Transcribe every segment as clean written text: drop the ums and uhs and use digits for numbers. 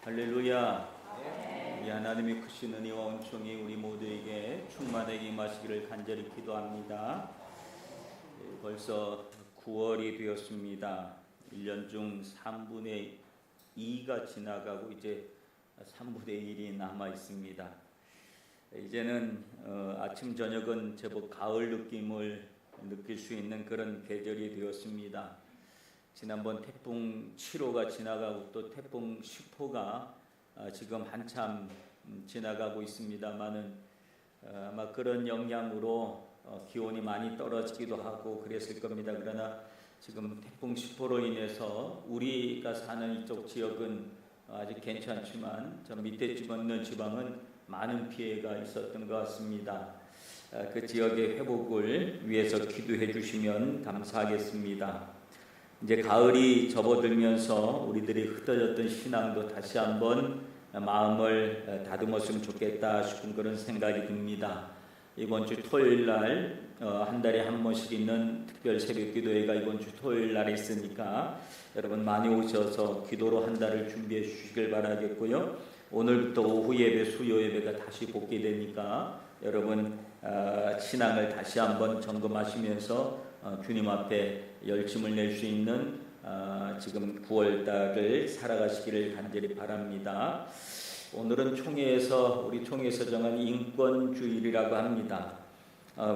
할렐루야. 우리 하나님의 크신 은혜와 은총이 우리 모두에게 충만하게 임하시기를 간절히 기도합니다. 벌써 9월이 되었습니다. 1년 중 3분의 2가 지나가고 이제 3분의 1이 남아 있습니다. 이제는 아침 저녁은 제법 가을 느낌을 느낄 수 있는 그런 계절이 되었습니다. 지난번 태풍 7호가 지나가고 또 태풍 10호가 지금 한참 지나가고 있습니다만은 아마 그런 영향으로 기온이 많이 떨어지기도 하고 그랬을 겁니다. 그러나 지금 태풍 10호로 인해서 우리가 사는 이쪽 지역은 아직 괜찮지만 저 밑에 있는 지방은 많은 피해가 있었던 것 같습니다. 그 지역의 회복을 위해서 기도해 주시면 감사하겠습니다. 이제 가을이 접어들면서 우리들이 흩어졌던 신앙도 다시 한번 마음을 다듬었으면 좋겠다 싶은 그런 생각이 듭니다. 이번 주 토요일 날 한 달에 한 번씩 있는 특별 새벽 기도회가 이번 주 토요일 날에 있으니까 여러분 많이 오셔서 기도로 한 달을 준비해 주시길 바라겠고요. 오늘부터 오후 예배, 수요 예배가 다시 복귀되니까 여러분 신앙을 다시 한번 점검하시면서 주님 앞에 열심을 낼 수 있는 지금 9월달을 살아가시기를 간절히 바랍니다. 오늘은 총회에서 우리 총회에서 정한 인권주일이라고 합니다.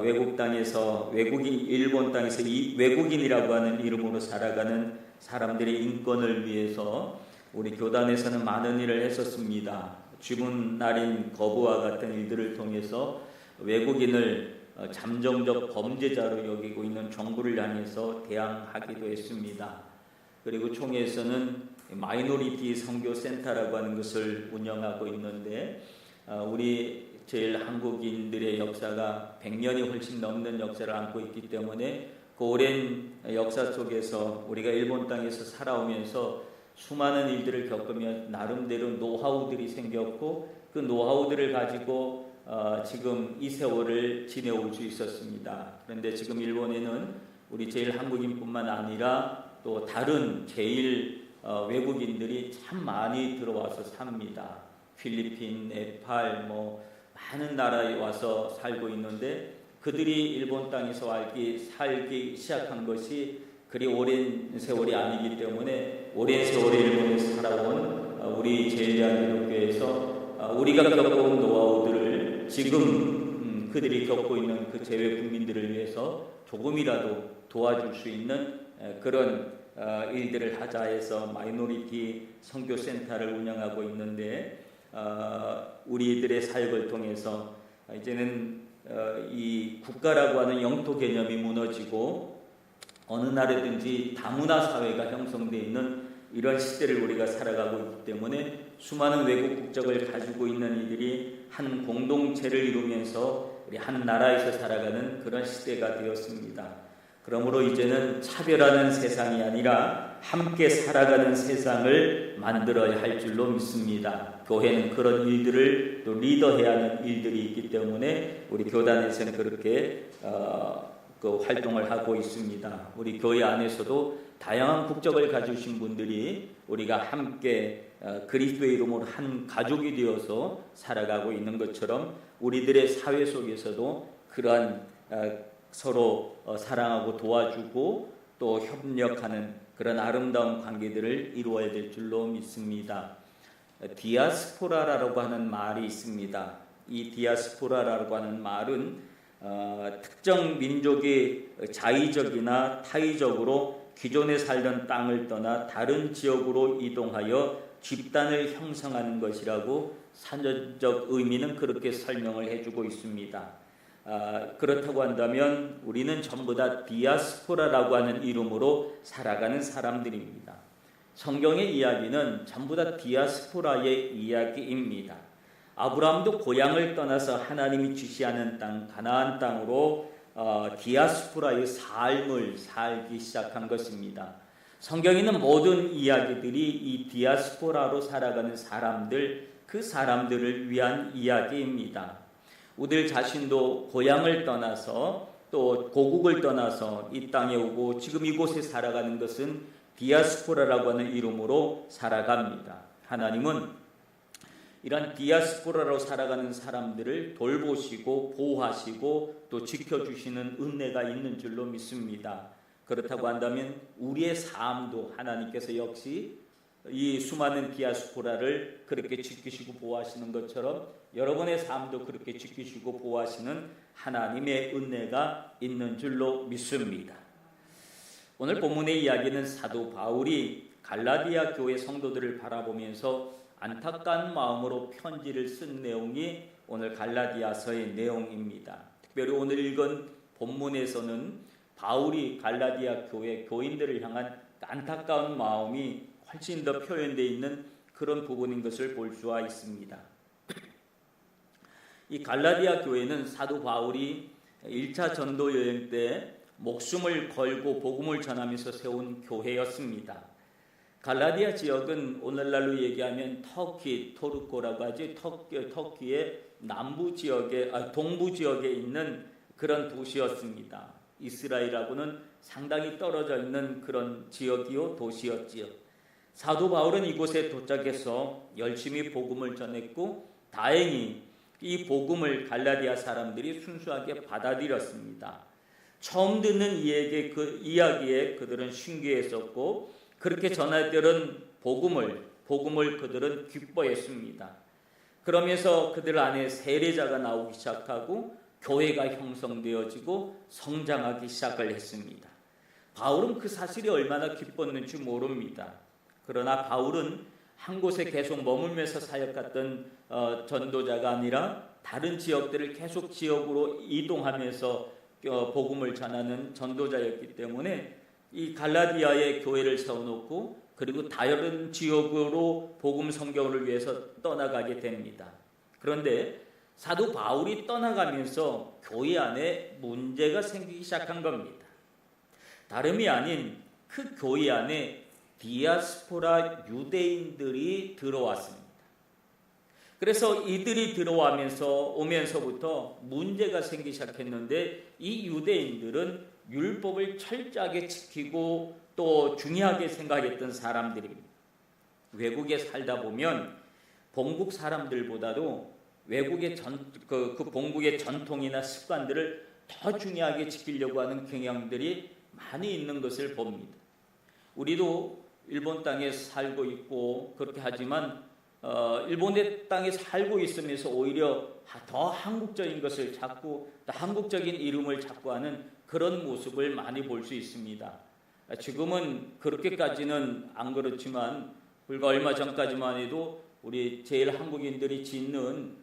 외국 땅에서 일본 땅에서 이 외국인이라고 하는 이름으로 살아가는 사람들의 인권을 위해서 우리 교단에서는 많은 일을 했었습니다. 죽은 날인 거부와 같은 일들을 통해서 외국인을 잠정적 범죄자로 여기고 있는 정부를 향해서 대항하기도 했습니다. 그리고 총회에서는 마이너리티 선교센터라고 하는 것을 운영하고 있는데 우리 제일 한국인들의 역사가 100년이 훨씬 넘는 역사를 안고 있기 때문에 그 오랜 역사 속에서 우리가 일본 땅에서 살아오면서 수많은 일들을 겪으며 나름대로 노하우들이 생겼고 그 노하우들을 가지고 지금 이 세월을 지내올 수 있었습니다. 그런데 지금 일본에는 우리 제일 한국인뿐만 아니라 또 다른 제일 외국인들이 참 많이 들어와서 삽니다. 필리핀, 네팔 많은 나라에 와서 살고 있는데 그들이 일본 땅에서 살기 시작한 것이 그리 오랜 세월이 아니기 때문에 오랜 세월에 일본에 살아온 우리 제일대한민국교회에서 우리가 겪어온 노하우들을 지금 그들이 겪고 있는 그 재외 국민들을 위해서 조금이라도 도와줄 수 있는 그런 일들을 하자 해서 마이너리티 선교센터를 운영하고 있는데 우리들의 사역을 통해서 이제는 이 국가라고 하는 영토 개념이 무너지고 어느 나라든지 다문화 사회가 형성되어 있는 이런 시대를 우리가 살아가고 있기 때문에 수많은 외국 국적을 가지고 있는 이들이 한 공동체를 이루면서 우리 한 나라에서 살아가는 그런 시대가 되었습니다. 그러므로 이제는 차별하는 세상이 아니라 함께 살아가는 세상을 만들어야 할 줄로 믿습니다. 교회는 그런 일들을 또 리더해야 하는 일들이 있기 때문에 우리 교단에서는 그렇게 활동을 하고 있습니다. 우리 교회 안에서도 다양한 국적을 가지신 분들이 우리가 함께 그리스도의 이름으로 한 가족이 되어서 살아가고 있는 것처럼 우리들의 사회 속에서도 그러한 서로 사랑하고 도와주고 또 협력하는 그런 아름다운 관계들을 이루어야 될 줄로 믿습니다. 디아스포라라고 하는 말이 있습니다. 이 디아스포라라고 하는 말은 특정 민족이 자의적이나 타의적으로 기존에 살던 땅을 떠나 다른 지역으로 이동하여 집단을 형성하는 것이라고 사전적 의미는 그렇게 설명을 해주고 있습니다. 그렇다고 한다면 우리는 전부 다 디아스포라라고 하는 이름으로 살아가는 사람들입니다. 성경의 이야기는 전부 다 디아스포라의 이야기입니다. 아브라함도 고향을 떠나서 하나님이 지시하는 땅 가나안 땅으로 디아스포라의 삶을 살기 시작한 것입니다. 성경에 있는 모든 이야기들이 이 디아스포라로 살아가는 사람들, 그 사람들을 위한 이야기입니다. 우리들 자신도 고향을 떠나서 또 고국을 떠나서 이 땅에 오고 지금 이곳에 살아가는 것은 디아스포라라고 하는 이름으로 살아갑니다. 하나님은 이런 디아스포라로 살아가는 사람들을 돌보시고 보호하시고 또 지켜주시는 은혜가 있는 줄로 믿습니다. 그렇다고 한다면 우리의 삶도 하나님께서 역시 이 수많은 디아스포라를 그렇게 지키시고 보호하시는 것처럼 여러분의 삶도 그렇게 지키시고 보호하시는 하나님의 은혜가 있는 줄로 믿습니다. 오늘 본문의 이야기는 사도 바울이 갈라디아 교회 성도들을 바라보면서 안타까운 마음으로 편지를 쓴 내용이 오늘 갈라디아서의 내용입니다. 특별히 오늘 읽은 본문에서는 바울이 갈라디아 교회 교인들을 향한 안타까운 마음이 훨씬 더 표현되어 있는 그런 부분인 것을 볼 수가 있습니다. 이 갈라디아 교회는 사도 바울이 1차 전도 여행 때 목숨을 걸고 복음을 전하면서 세운 교회였습니다. 갈라디아 지역은 오늘날로 얘기하면 터키, 토르코라고 하지, 터키의 남부 지역에, 동부 지역에 있는 그런 도시였습니다. 이스라엘하고는 상당히 떨어져 있는 그런 지역이요, 도시였지요. 사도 바울은 이곳에 도착해서 열심히 복음을 전했고 다행히 이 복음을 갈라디아 사람들이 순수하게 받아들였습니다. 처음 듣는 이야기에 그들은 신기했었고 그렇게 전하들은 복음을 그들은 기뻐했습니다. 그러면서 그들 안에 세례자가 나오기 시작하고 교회가 형성되어지고 성장하기 시작을 했습니다. 바울은 그 사실이 얼마나 기뻤는지 모릅니다. 그러나 바울은 한 곳에 계속 머물면서 사역했던 전도자가 아니라 다른 지역들을 계속 지역으로 이동하면서 복음을 전하는 전도자였기 때문에 이 갈라디아의 교회를 세워놓고 그리고 다른 지역으로 복음 선교를 위해서 떠나가게 됩니다. 그런데 사도 바울이 떠나가면서 교회 안에 문제가 생기기 시작한 겁니다. 다름이 아닌 그 교회 안에 디아스포라 유대인들이 들어왔습니다. 그래서 이들이 오면서부터 문제가 생기기 시작했는데 이 유대인들은 율법을 철저하게 지키고 또 중요하게 생각했던 사람들입니다. 외국에 살다 보면 본국 사람들보다도 외국의 본국의 전통이나 습관들을 더 중요하게 지키려고 하는 경향들이 많이 있는 것을 봅니다. 우리도 일본 땅에 살고 있고 그렇게 하지만 일본의 땅에 살고 있으면서 오히려 더 한국적인 것을 찾고 또 한국적인 이름을 찾고 하는 그런 모습을 많이 볼 수 있습니다. 지금은 그렇게까지는 안 그렇지만 불과 얼마 전까지만 해도 우리 제일 한국인들이 짓는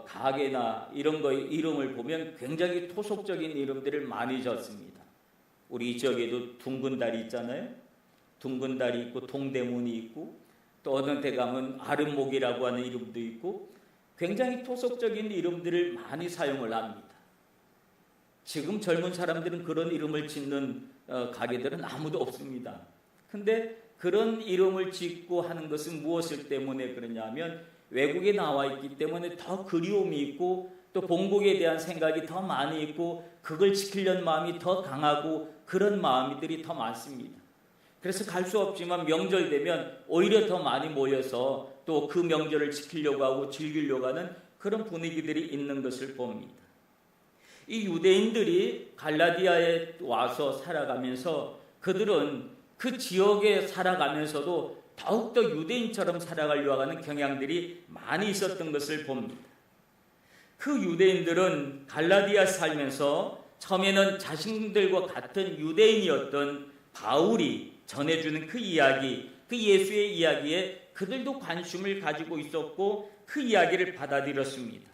가게나 이런 거의 이름을 보면 굉장히 토속적인 이름들을 많이 졌습니다. 우리 이 지역에도 둥근 달이 있잖아요. 둥근 달이 있고 동대문이 있고 또 어느 데 가면 아름목이라고 하는 이름도 있고 굉장히 토속적인 이름들을 많이 사용을 합니다. 지금 젊은 사람들은 그런 이름을 짓는 가게들은 아무도 없습니다. 근데 그런 이름을 짓고 하는 것은 무엇을 때문에 그러냐면 외국에 나와 있기 때문에 더 그리움이 있고 또 본국에 대한 생각이 더 많이 있고 그걸 지키려는 마음이 더 강하고 그런 마음들이 더 많습니다. 그래서 갈 수 없지만 명절 되면 오히려 더 많이 모여서 또 그 명절을 지키려고 하고 즐기려고 하는 그런 분위기들이 있는 것을 봅니다. 이 유대인들이 갈라디아에 와서 살아가면서 그들은 그 지역에 살아가면서도 더욱더 유대인처럼 살아가려고 하는 경향들이 많이 있었던 것을 봅니다. 그 유대인들은 갈라디아 살면서 처음에는 자신들과 같은 유대인이었던 바울이 전해주는 그 이야기, 그 예수의 이야기에 그들도 관심을 가지고 있었고 그 이야기를 받아들였습니다.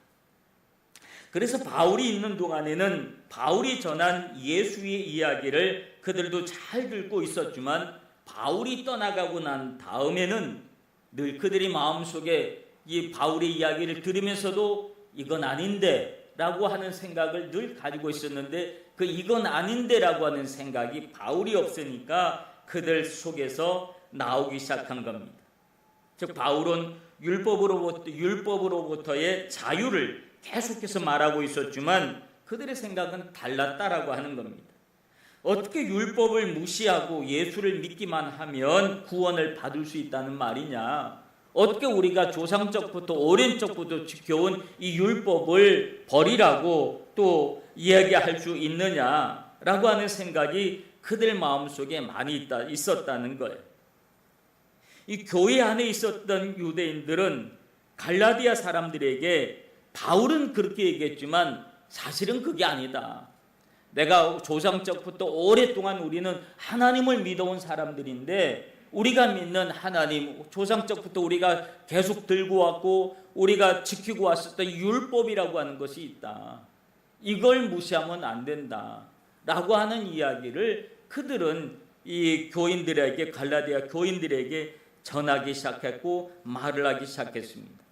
그래서 바울이 있는 동안에는 바울이 전한 예수의 이야기를 그들도 잘 듣고 있었지만 바울이 떠나가고 난 다음에는 늘 그들이 마음속에 이 바울의 이야기를 들으면서도 이건 아닌데 라고 하는 생각을 늘 가지고 있었는데 그 이건 아닌데 라고 하는 생각이 바울이 없으니까 그들 속에서 나오기 시작한 겁니다. 즉 바울은 율법으로부터의 자유를 계속해서 말하고 있었지만 그들의 생각은 달랐다라고 하는 겁니다. 어떻게 율법을 무시하고 예수를 믿기만 하면 구원을 받을 수 있다는 말이냐? 어떻게 우리가 조상적부터 오랜 적부터 지켜온 이 율법을 버리라고 또 이야기할 수 있느냐라고 하는 생각이 그들 마음속에 많이 있었다는 거예요. 이 교회 안에 있었던 유대인들은 갈라디아 사람들에게 바울은 그렇게 얘기했지만 사실은 그게 아니다. 내가 조상적부터 오랫동안 우리는 하나님을 믿어온 사람들인데 우리가 믿는 하나님, 조상적부터 우리가 계속 들고 왔고 우리가 지키고 왔었던 율법이라고 하는 것이 있다. 이걸 무시하면 안 된다 라고 하는 이야기를 그들은 이 교인들에게, 갈라디아 교인들에게 전하기 시작했고 말을 하기 시작했습니다.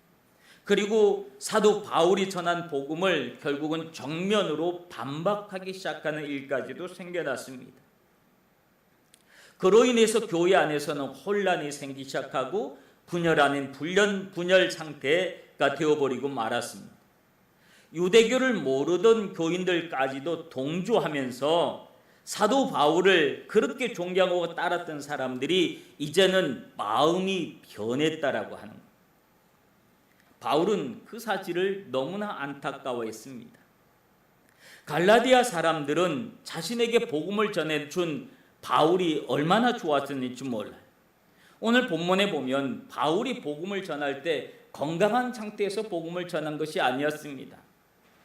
그리고 사도 바울이 전한 복음을 결국은 정면으로 반박하기 시작하는 일까지도 생겨났습니다. 그로 인해서 교회 안에서는 혼란이 생기기 시작하고 분열 아닌 분열 상태가 되어버리고 말았습니다. 유대교를 모르던 교인들까지도 동조하면서 사도 바울을 그렇게 존경하고 따랐던 사람들이 이제는 마음이 변했다라고 하는 거예요. 바울은 그 사실을 너무나 안타까워했습니다. 갈라디아 사람들은 자신에게 복음을 전해준 바울이 얼마나 좋았었는지 몰라요. 오늘 본문에 보면 바울이 복음을 전할 때 건강한 상태에서 복음을 전한 것이 아니었습니다.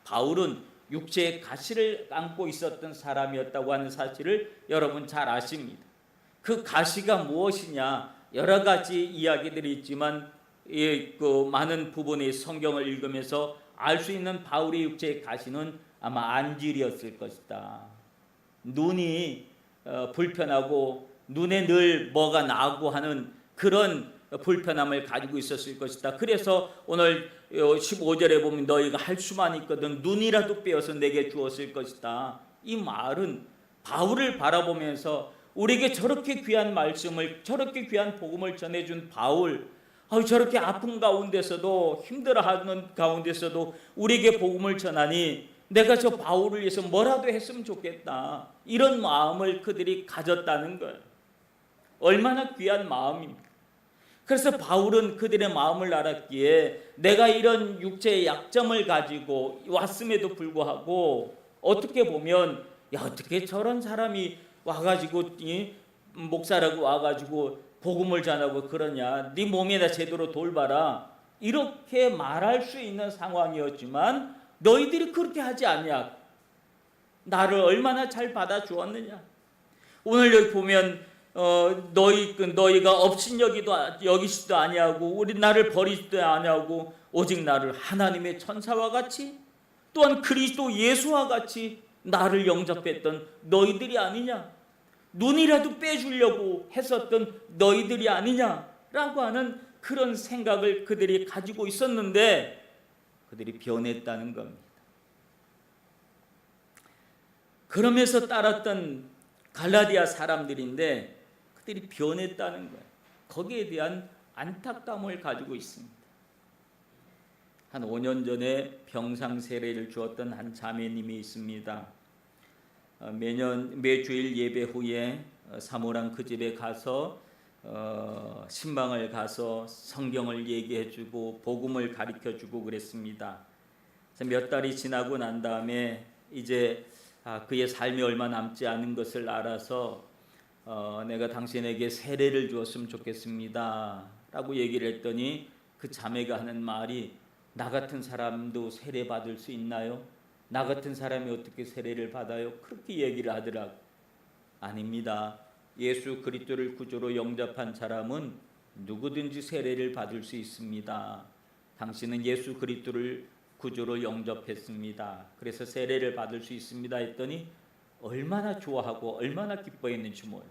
바울은 육체의 가시를 안고 있었던 사람이었다고 하는 사실을 여러분 잘 아십니다. 그 가시가 무엇이냐 여러 가지 이야기들이 있지만 그 많은 부분의 성경을 읽으면서 알 수 있는 바울의 육체의 가시는 아마 안질이었을 것이다. 눈이 불편하고 눈에 늘 뭐가 나고 하는 그런 불편함을 가지고 있었을 것이다. 그래서 오늘 15절에 보면 너희가 할 수만 있거든 눈이라도 빼어서 내게 주었을 것이다. 이 말은 바울을 바라보면서 우리에게 저렇게 귀한 말씀을, 저렇게 귀한 복음을 전해준 바울, 저렇게 아픈 가운데서도 힘들어하는 가운데서도 우리에게 복음을 전하니 내가 저 바울을 위해서 뭐라도 했으면 좋겠다. 이런 마음을 그들이 가졌다는 거예요. 얼마나 귀한 마음입니까? 그래서 바울은 그들의 마음을 알았기에 내가 이런 육체의 약점을 가지고 왔음에도 불구하고 어떻게 보면 어떻게 저런 사람이 와가지고 목사라고 와가지고 복음을 전하고 그러냐, 네 몸에다 제대로 돌봐라, 이렇게 말할 수 있는 상황이었지만 너희들이 그렇게 하지 않냐, 나를 얼마나 잘 받아주었느냐. 오늘 여기 보면 너희가 업신여기지도 아니하고 우리 나를 버리지도 아니하고 오직 나를 하나님의 천사와 같이 또한 그리스도 예수와 같이 나를 영접했던 너희들이 아니냐, 눈이라도 빼주려고 했었던 너희들이 아니냐라고 하는 그런 생각을 그들이 가지고 있었는데 그들이 변했다는 겁니다. 그러면서 따랐던 갈라디아 사람들인데 그들이 변했다는 거예요. 거기에 대한 안타까움을 가지고 있습니다. 한 5년 전에 병상 세례를 주었던 한 자매님이 있습니다. 매주일 예배 후에 사모랑 그 집에 가서 신방을 가서 성경을 얘기해주고 복음을 가르쳐주고 그랬습니다. 몇 달이 지나고 난 다음에 이제 그의 삶이 얼마 남지 않은 것을 알아서 내가 당신에게 세례를 주었으면 좋겠습니다 라고 얘기를 했더니 그 자매가 하는 말이 나 같은 사람도 세례 받을 수 있나요? 나 같은 사람이 어떻게 세례를 받아요? 그렇게 얘기를 하더라고요. 아닙니다. 예수 그리스도를 구주로 영접한 사람은 누구든지 세례를 받을 수 있습니다. 당신은 예수 그리스도를 구주로 영접했습니다. 그래서 세례를 받을 수 있습니다 했더니 얼마나 좋아하고 얼마나 기뻐했는지 몰라요.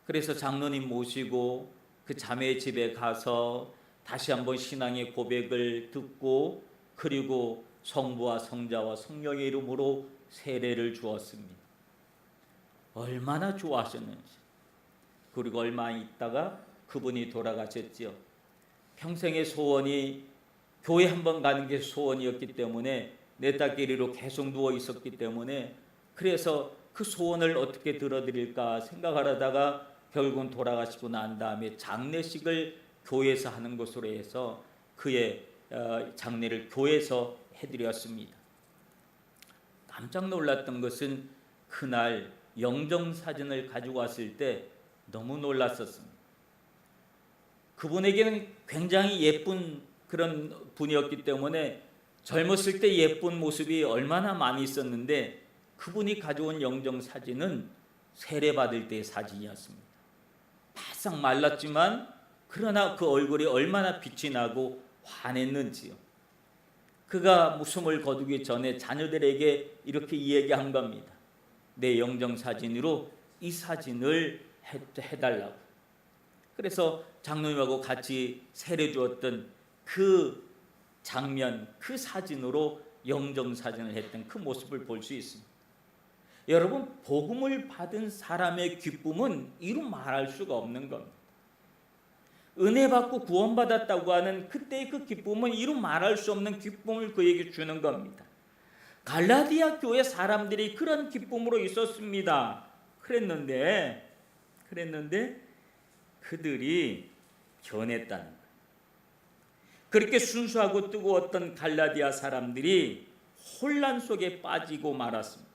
그래서 장로님 모시고 그 자매의 집에 가서 다시 한번 신앙의 고백을 듣고 그리고 성부와 성자와 성령의 이름으로 세례를 주었습니다. 얼마나 좋아하셨는지. 그리고 얼마 있다가 그분이 돌아가셨지요. 평생의 소원이 교회 한번 가는 게 소원이었기 때문에 내 딸끼리로 계속 누워 있었기 때문에 그래서 그 소원을 어떻게 들어드릴까 생각하다가 결국은 돌아가시고 난 다음에 장례식을 교회에서 하는 것으로 해서 그의 장례를 교회에서 해드렸습니다. 깜짝 놀랐던 것은 그날 영정사진을 가지고 왔을 때 너무 놀랐었습니다. 그분에게는 굉장히 예쁜 그런 분이었기 때문에 젊었을 때 예쁜 모습이 얼마나 많이 있었는데 그분이 가져온 영정사진은 세례받을 때의 사진이었습니다. 바싹 말랐지만 그러나 그 얼굴이 얼마나 빛이 나고 환했는지요. 그가 숨을 거두기 전에 자녀들에게 이렇게 이야기한 겁니다. 내 영정사진으로 이 사진을 해달라고. 그래서 장로님하고 같이 세례 주었던 그 장면, 그 사진으로 영정사진을 했던 그 모습을 볼 수 있습니다. 여러분, 복음을 받은 사람의 기쁨은 이루 말할 수가 없는 겁니다. 은혜 받고 구원받았다고 하는 그때의 그 기쁨은 이루 말할 수 없는 기쁨을 그에게 주는 겁니다. 갈라디아 교회 사람들이 그런 기쁨으로 있었습니다. 그랬는데 그들이 변했다는 거예요. 그렇게 순수하고 뜨거웠던 갈라디아 사람들이 혼란 속에 빠지고 말았습니다.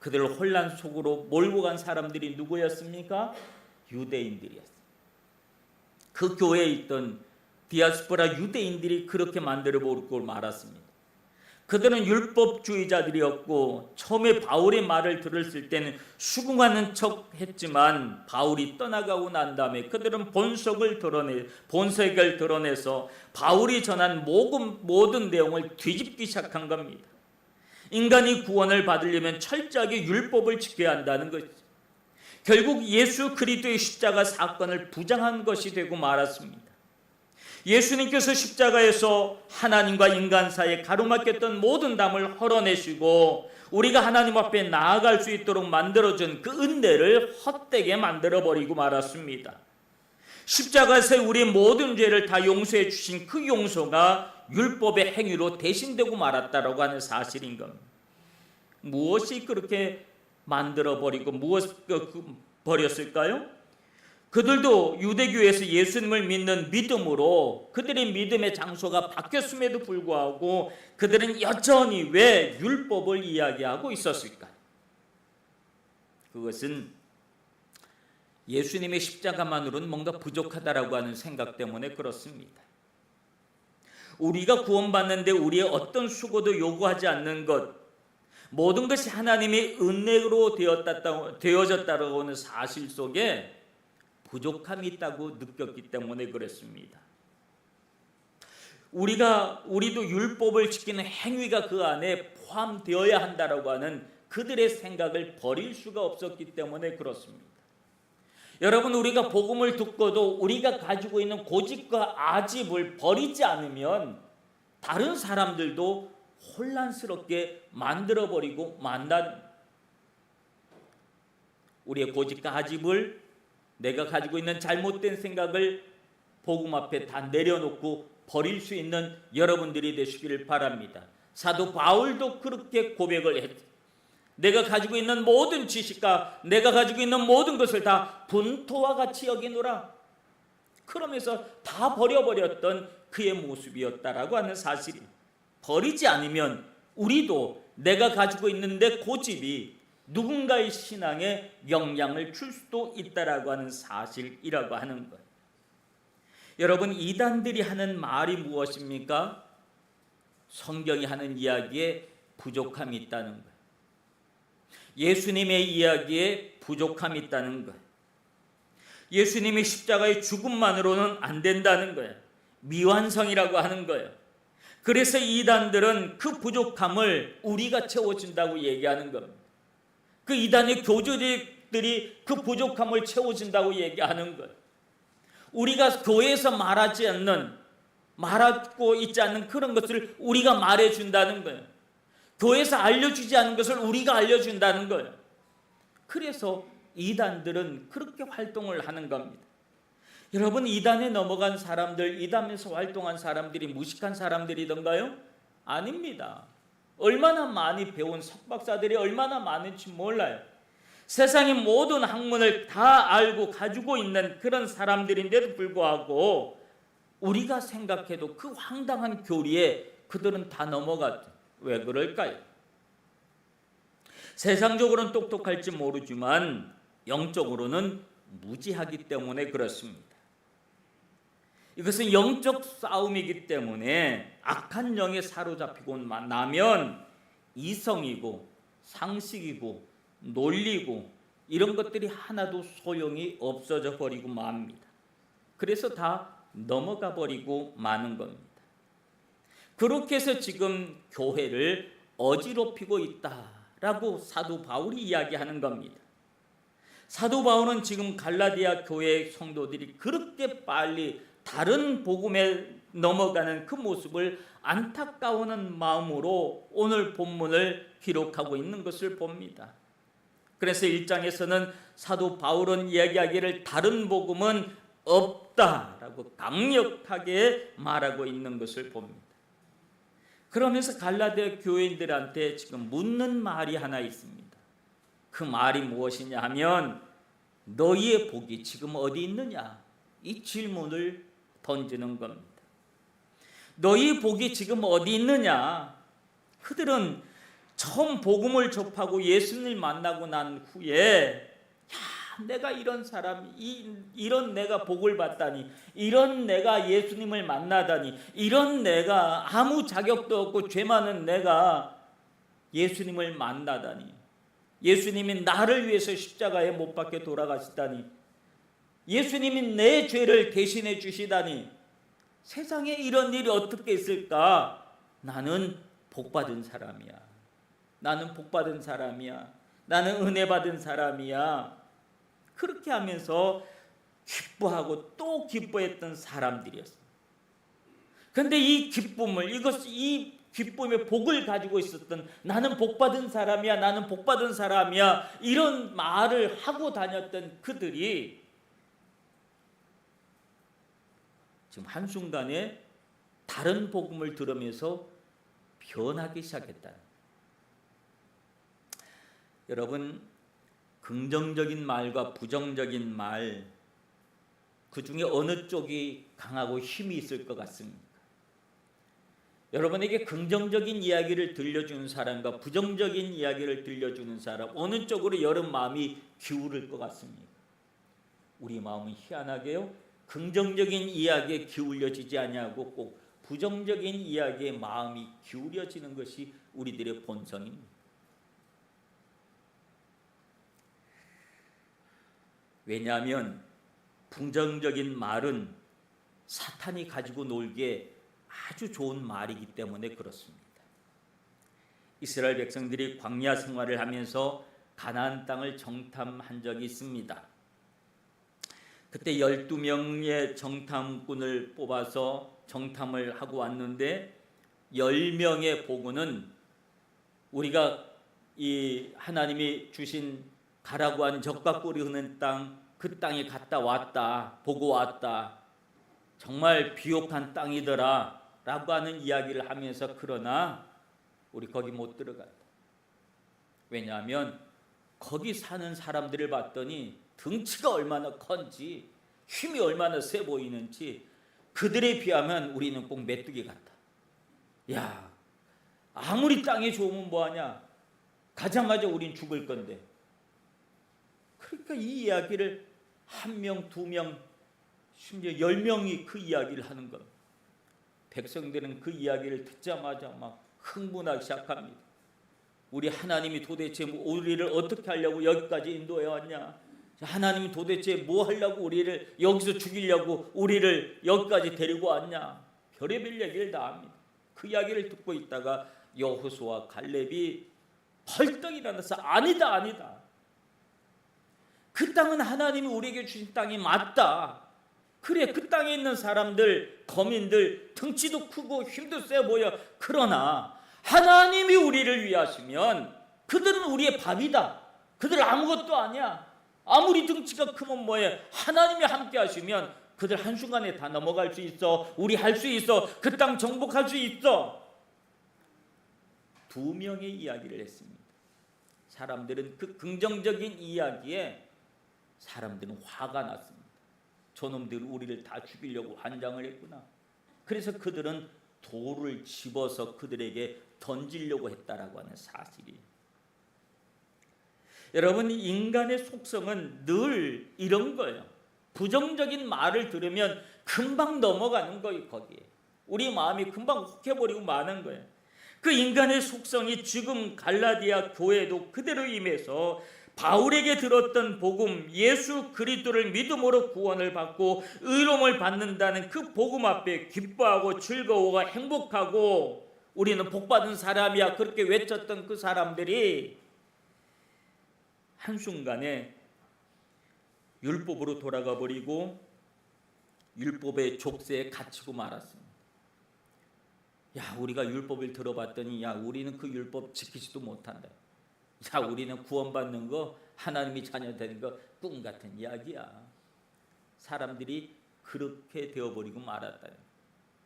그들을 혼란 속으로 몰고 간 사람들이 누구였습니까? 유대인들이었습니다. 그 교회에 있던 디아스포라 유대인들이 그렇게 만들어버리고 말았습니다. 그들은 율법주의자들이었고 처음에 바울의 말을 들었을 때는 수긍하는 척 했지만 바울이 떠나가고 난 다음에 그들은 본색을 드러내서 바울이 전한 모든 내용을 뒤집기 시작한 겁니다. 인간이 구원을 받으려면 철저하게 율법을 지켜야 한다는 것이죠. 결국 예수 그리스도의 십자가 사건을 부정한 것이 되고 말았습니다. 예수님께서 십자가에서 하나님과 인간 사이에 가로막혔던 모든 담을 헐어내시고 우리가 하나님 앞에 나아갈 수 있도록 만들어준 그 은혜를 헛되게 만들어버리고 말았습니다. 십자가에서 우리의 모든 죄를 다 용서해 주신 그 용서가 율법의 행위로 대신되고 말았다라고 하는 사실인 겁니다. 무엇이 그렇게 만들어버리고 무엇을 버렸을까요? 그들도 유대교에서 예수님을 믿는 믿음으로 그들의 믿음의 장소가 바뀌었음에도 불구하고 그들은 여전히 왜 율법을 이야기하고 있었을까? 그것은 예수님의 십자가만으로는 뭔가 부족하다라고 하는 생각 때문에 그렇습니다. 우리가 구원받는데 우리의 어떤 수고도 요구하지 않는 것, 모든 것이 하나님의 은혜로 되어졌다고 하는 사실 속에 부족함이 있다고 느꼈기 때문에 그랬습니다. 우리도 율법을 지키는 행위가 그 안에 포함되어야 한다라고 하는 그들의 생각을 버릴 수가 없었기 때문에 그렇습니다. 여러분, 우리가 복음을 듣고도 우리가 가지고 있는 고집과 아집을 버리지 않으면 다른 사람들도 혼란스럽게 만들어버리고 우리의 고집과 아집을, 내가 가지고 있는 잘못된 생각을 복음 앞에 다 내려놓고 버릴 수 있는 여러분들이 되시기를 바랍니다. 사도 바울도 그렇게 고백을 했죠. 내가 가지고 있는 모든 지식과 내가 가지고 있는 모든 것을 다 분토와 같이 여기노라. 그러면서 다 버려버렸던 그의 모습이었다라고 하는 사실이, 버리지 않으면 우리도 내가 가지고 있는 내 고집이 누군가의 신앙에 영향을 줄 수도 있다라고 하는 사실이라고 하는 것. 여러분, 이단들이 하는 말이 무엇입니까? 성경이 하는 이야기에 부족함이 있다는 것. 예수님의 이야기에 부족함이 있다는 것. 예수님의 십자가의 죽음만으로는 안 된다는 거예요. 미완성이라고 하는 거예요. 그래서 이단들은 그 부족함을 우리가 채워준다고 얘기하는 겁니다. 그 이단의 교주들이 그 부족함을 채워준다고 얘기하는 거예요. 우리가 교회에서 말하고 있지 않는 그런 것을 우리가 말해준다는 거예요. 교회에서 알려주지 않은 것을 우리가 알려준다는 거예요. 그래서 이단들은 그렇게 활동을 하는 겁니다. 여러분, 이단에 넘어간 사람들, 이단에서 활동한 사람들이 무식한 사람들이던가요? 아닙니다. 얼마나 많이 배운 석박사들이 얼마나 많은지 몰라요. 세상의 모든 학문을 다 알고 가지고 있는 그런 사람들인데도 불구하고 우리가 생각해도 그 황당한 교리에 그들은 다 넘어갔죠. 왜 그럴까요? 세상적으로는 똑똑할지 모르지만 영적으로는 무지하기 때문에 그렇습니다. 이것은 영적 싸움이기 때문에 악한 영에 사로잡히고 나면 이성이고 상식이고 논리고 이런 것들이 하나도 소용이 없어져 버리고 맙니다. 그래서 다 넘어가 버리고 마는 겁니다. 그렇게 해서 지금 교회를 어지럽히고 있다라고 사도 바울이 이야기하는 겁니다. 사도 바울은 지금 갈라디아 교회 성도들이 그렇게 빨리 다른 복음에 넘어가는 그 모습을 안타까워하는 마음으로 오늘 본문을 기록하고 있는 것을 봅니다. 그래서 1장에서는 사도 바울은 이야기하기를 다른 복음은 없다라고 강력하게 말하고 있는 것을 봅니다. 그러면서 갈라디아 교회인들한테 지금 묻는 말이 하나 있습니다. 그 말이 무엇이냐 하면 너희의 복이 지금 어디 있느냐? 이 질문을 던지는 겁니다. 너희 복이 지금 어디 있느냐? 그들은 처음 복음을 접하고 예수님을 만나고 난 후에 내가 이런 사람, 이런 내가 복을 받다니, 이런 내가 예수님을 만나다니, 이런 내가 아무 자격도 없고 죄 많은 내가 예수님을 만나다니, 예수님이 나를 위해서 십자가에 못 박혀 돌아가시다니, 예수님이 내 죄를 대신해 주시다니, 세상에 이런 일이 어떻게 있을까? 나는 복받은 사람이야. 나는 복받은 사람이야. 나는 은혜 받은 사람이야. 그렇게 하면서 기뻐하고 또 기뻐했던 사람들이었어요. 그런데 이 기쁨을, 이 기쁨의 복을 가지고 있었던 나는 복받은 사람이야, 나는 복받은 사람이야 이런 말을 하고 다녔던 그들이 지금 한순간에 다른 복음을 들으면서 변하기 시작했다. 여러분, 긍정적인 말과 부정적인 말, 그 중에 어느 쪽이 강하고 힘이 있을 것 같습니까? 여러분에게 긍정적인 이야기를 들려주는 사람과 부정적인 이야기를 들려주는 사람, 어느 쪽으로 여러분 마음이 기울을 것 같습니까? 우리 마음은 희한하게요, 긍정적인 이야기에 기울여지지 아니하고 꼭 부정적인 이야기에 마음이 기울여지는 것이 우리들의 본성입니다. 왜냐하면 부정적인 말은 사탄이 가지고 놀기에 아주 좋은 말이기 때문에 그렇습니다. 이스라엘 백성들이 광야 생활을 하면서 가나안 땅을 정탐한 적이 있습니다. 그때 12명의 정탐꾼을 뽑아서 정탐을 하고 왔는데 10명의 보고는 우리가 이 하나님이 주신 가라고 한 젖과 꿀이 흐르는 땅, 그 땅에 갔다 왔다, 보고 왔다, 정말 비옥한 땅이더라 라고 하는 이야기를 하면서 그러나 우리 거기 못 들어갔다. 왜냐하면 거기 사는 사람들을 봤더니 등치가 얼마나 큰지, 힘이 얼마나 세 보이는지 그들에 비하면 우리는 꼭 메뚜기 같다. 야, 아무리 땅이 좋으면 뭐하냐, 가자마자 우린 죽을 건데. 그러니까 이 이야기를 한 명, 두 명, 심지어 10명이 그 이야기를 하는 겁니다. 백성들은 그 이야기를 듣자마자 막 흥분하기 시작합니다. 우리 하나님이 도대체 우리를 어떻게 하려고 여기까지 인도해 왔냐? 하나님이 도대체 뭐 하려고 우리를 여기서 죽이려고 우리를 여기까지 데리고 왔냐? 별의별 얘기를 다 합니다. 그 이야기를 듣고 있다가 여호수아와 갈렙이 벌떡 일어나서 아니다. 그 땅은 하나님이 우리에게 주신 땅이 맞다. 그래, 그 땅에 있는 사람들, 거민들 등치도 크고 힘도 세 보여. 그러나 하나님이 우리를 위하시면 그들은 우리의 밥이다. 그들 아무것도 아니야. 아무리 등치가 크면 뭐해. 하나님이 함께 하시면 그들 한순간에 다 넘어갈 수 있어. 우리 할 수 있어. 그 땅 정복할 수 있어. 2명의 이야기를 했습니다. 사람들은 그 긍정적인 이야기에 사람들은 화가 났습니다. 저놈들 우리를 다 죽이려고 환장을 했구나. 그래서 그들은 돌을 집어서 그들에게 던지려고 했다라고 하는 사실이. 여러분, 인간의 속성은 늘 이런 거예요. 부정적인 말을 들으면 금방 넘어가는 거예요. 거기에 우리 마음이 금방 욱해버리고 마는 거예요. 그 인간의 속성이 지금 갈라디아 교회도 그대로 임해서 바울에게 들었던 복음, 예수 그리스도를 믿음으로 구원을 받고 의로움을 받는다는 그 복음 앞에 기뻐하고 즐거워하고 행복하고 우리는 복받은 사람이야 그렇게 외쳤던 그 사람들이 한순간에 율법으로 돌아가 버리고 율법의 족쇄에 갇히고 말았습니다. 야, 우리가 율법을 들어봤더니 야, 우리는 그 율법 지키지도 못한다. 야, 우리는 구원받는 거, 하나님이 자녀 되는 거 꿈 같은 이야기야. 사람들이 그렇게 되어버리고 말았다.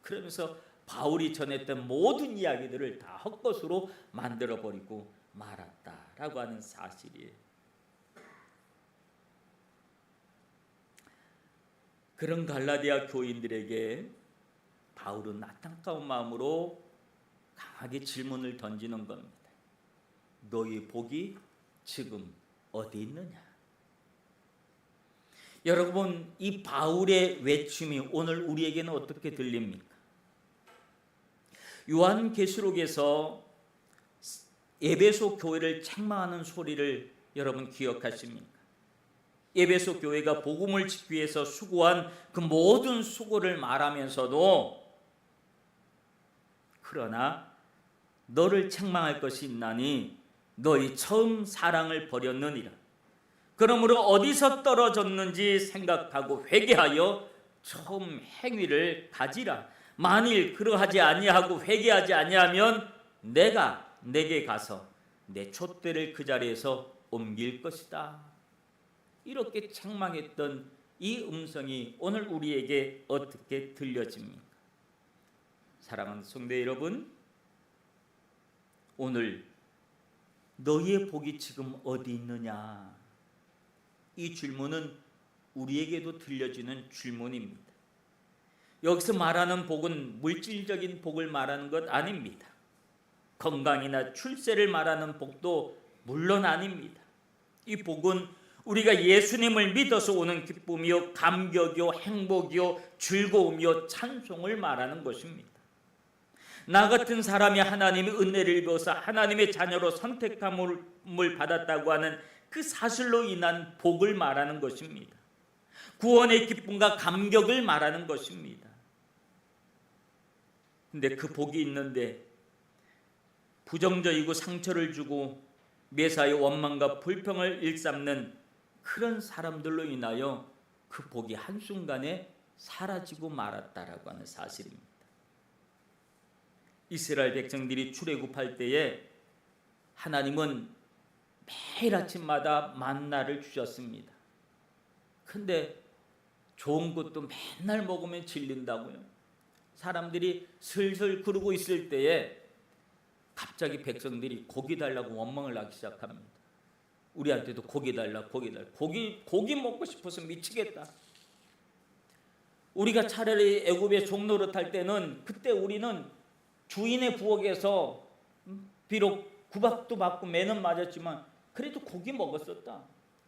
그러면서 바울이 전했던 모든 이야기들을 다 헛것으로 만들어버리고 말았다라고 하는 사실이에요. 그런 갈라디아 교인들에게 바울은 안타까운 마음으로 강하게 질문을 던지는 겁니다. 너희 복이 지금 어디 있느냐? 여러분, 이 바울의 외침이 오늘 우리에게는 어떻게 들립니까? 요한계시록에서 에베소 교회를 책망하는 소리를 여러분 기억하십니까? 에베소 교회가 복음을 지키기 위해서 수고한 그 모든 수고를 말하면서도 그러나 너를 책망할 것이 있나니 너희 처음 사랑을 버렸느니라. 그러므로 어디서 떨어졌는지 생각하고 회개하여 처음 행위를 가지라. 만일 그러하지 아니하고 회개하지 아니하면 내가 내게 가서 내 촛대를 그 자리에서 옮길 것이다. 이렇게 책망했던 이 음성이 오늘 우리에게 어떻게 들려집니까? 사랑하는 성도 여러분, 오늘 너희의 복이 지금 어디 있느냐? 이 질문은 우리에게도 들려지는 질문입니다. 여기서 말하는 복은 물질적인 복을 말하는 것 아닙니다. 건강이나 출세를 말하는 복도 물론 아닙니다. 이 복은 우리가 예수님을 믿어서 오는 기쁨이요, 감격이요, 행복이요, 즐거움이요, 찬송을 말하는 것입니다. 나 같은 사람이 하나님의 은혜를 입어서 하나님의 자녀로 선택함을 받았다고 하는 그 사실로 인한 복을 말하는 것입니다. 구원의 기쁨과 감격을 말하는 것입니다. 근데 그 복이 있는데 부정적이고 상처를 주고 매사에 원망과 불평을 일삼는 그런 사람들로 인하여 그 복이 한순간에 사라지고 말았다라고 하는 사실입니다. 이스라엘 백성들이 출애굽할 때에 하나님은 매일 아침마다 만나를 주셨습니다. 근데 좋은 것도 맨날 먹으면 질린다고요. 사람들이 슬슬 그러고 있을 때에 갑자기 백성들이 고기 달라고 원망을 하기 시작합니다. 우리한테도 고기 달라, 고기 달라. 고기 먹고 싶어서 미치겠다. 우리가 차라리 애굽의 종노릇 할 때는 그때 우리는 주인의 부엌에서 비록 구박도 받고 매는 맞았지만 그래도 고기 먹었었다.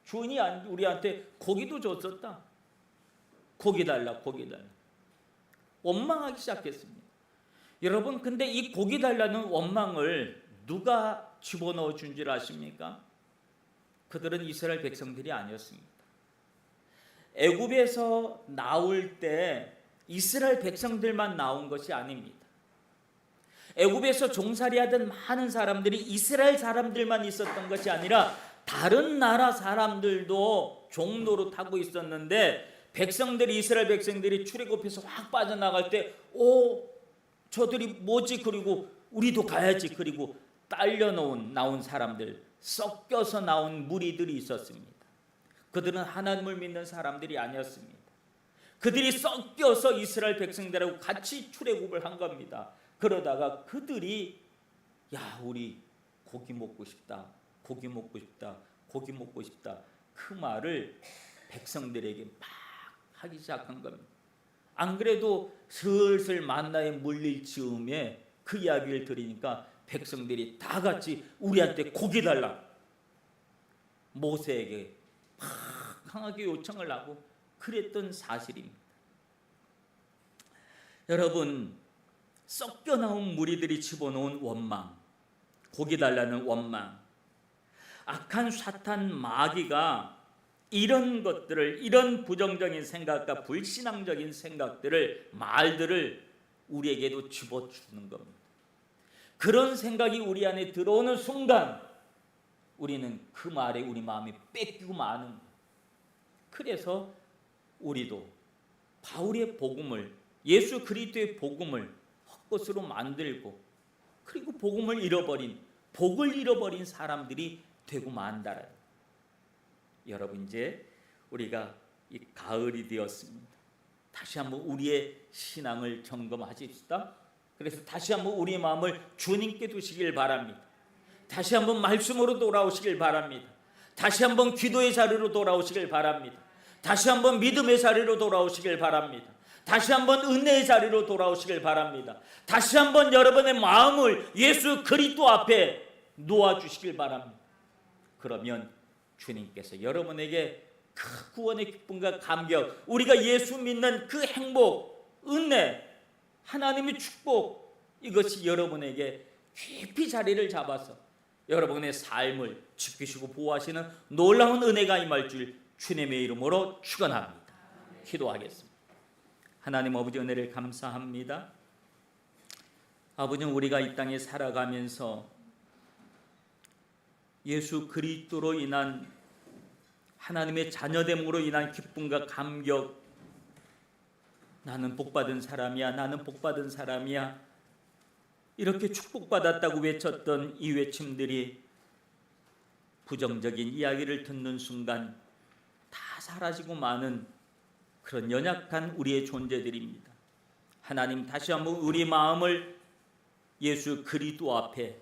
주인이 우리한테 고기도 줬었다. 고기 달라, 고기 달라. 원망하기 시작했습니다. 여러분, 근데 이 고기 달라는 원망을 누가 집어넣어 준 줄 아십니까? 그들은 이스라엘 백성들이 아니었습니다. 애굽에서 나올 때 이스라엘 백성들만 나온 것이 아닙니다. 애굽에서 종살이하던 많은 사람들이 이스라엘 사람들만 있었던 것이 아니라 다른 나라 사람들도 종노릇하고 있었는데 백성들이 이스라엘 백성들이 출애굽해서 확 빠져나갈 때 저들이 뭐지? 그리고 우리도 가야지. 그리고 딸려 나온 사람들, 섞여서 나온 무리들이 있었습니다. 그들은 하나님을 믿는 사람들이 아니었습니다. 그들이 섞여서 이스라엘 백성들하고 같이 출애굽을 한 겁니다. 그러다가 그들이 우리 고기 먹고 싶다, 고기 먹고 싶다, 고기 먹고 싶다, 그 말을 백성들에게 막 하기 시작한 겁니다. 안 그래도 슬슬 만나에 물릴 즈음에 그 이야기를 들으니까 백성들이 다 같이 우리한테 고기 달라 모세에게 막 강하게 요청을 하고 그랬던 사실입니다. 여러분, 섞여 나온 무리들이 집어넣은 원망, 고기 달라는 원망, 악한 사탄 마귀가 이런 것들을, 이런 부정적인 생각과 불신앙적인 생각들을, 말들을 우리에게도 집어주는 겁니다. 그런 생각이 우리 안에 들어오는 순간 우리는 그 말에 우리 마음이 뺏기고 마는 거예요. 그래서 우리도 바울의 복음을, 예수 그리스도의 복음을 헛것으로 만들고 그리고 복음을 잃어버린, 복을 잃어버린 사람들이 되고 만다라요. 여러분, 이제 우리가 이 가을이 되었습니다. 다시 한번 우리의 신앙을 점검하십시다. 그래서 다시 한번 우리의 마음을 주님께 두시길 바랍니다. 다시 한번 말씀으로 돌아오시길 바랍니다. 다시 한번 기도의 자리로 돌아오시길 바랍니다. 다시 한번 믿음의 자리로 돌아오시길 바랍니다. 다시 한번 은혜의 자리로 돌아오시길 바랍니다. 다시 한번 여러분의 마음을 예수 그리스도 앞에 놓아주시길 바랍니다. 그러면 주님께서 여러분에게 그 구원의 기쁨과 감격, 우리가 예수 믿는 그 행복, 은혜, 하나님의 축복, 이것이 여러분에게 깊이 자리를 잡아서 여러분의 삶을 지키시고 보호하시는 놀라운 은혜가 임할 줄 주님의 이름으로 축원합니다. 기도하겠습니다. 하나님 아버지, 은혜를 감사합니다. 아버지, 우리가 이 땅에 살아가면서 예수 그리스도로 인한 하나님의 자녀됨으로 인한 기쁨과 감격, 나는 복받은 사람이야, 나는 복받은 사람이야, 이렇게 축복받았다고 외쳤던 이 외침들이 부정적인 이야기를 듣는 순간 다 사라지고 마는 그런 연약한 우리의 존재들입니다. 하나님, 다시 한번 우리 마음을 예수 그리스도 앞에,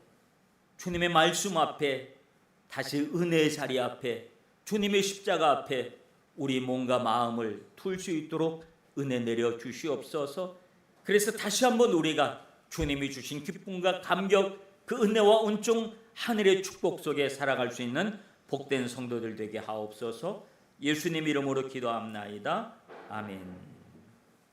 주님의 말씀 앞에, 다시 은혜의 자리 앞에, 주님의 십자가 앞에 우리 몸과 마음을 둘 수 있도록 은혜 내려 주시옵소서. 그래서 다시 한번 우리가 주님이 주신 기쁨과 감격, 그 은혜와 은총, 하늘의 축복 속에 살아갈 수 있는 복된 성도들 되게 하옵소서. 예수님 이름으로 기도합나이다. 아멘.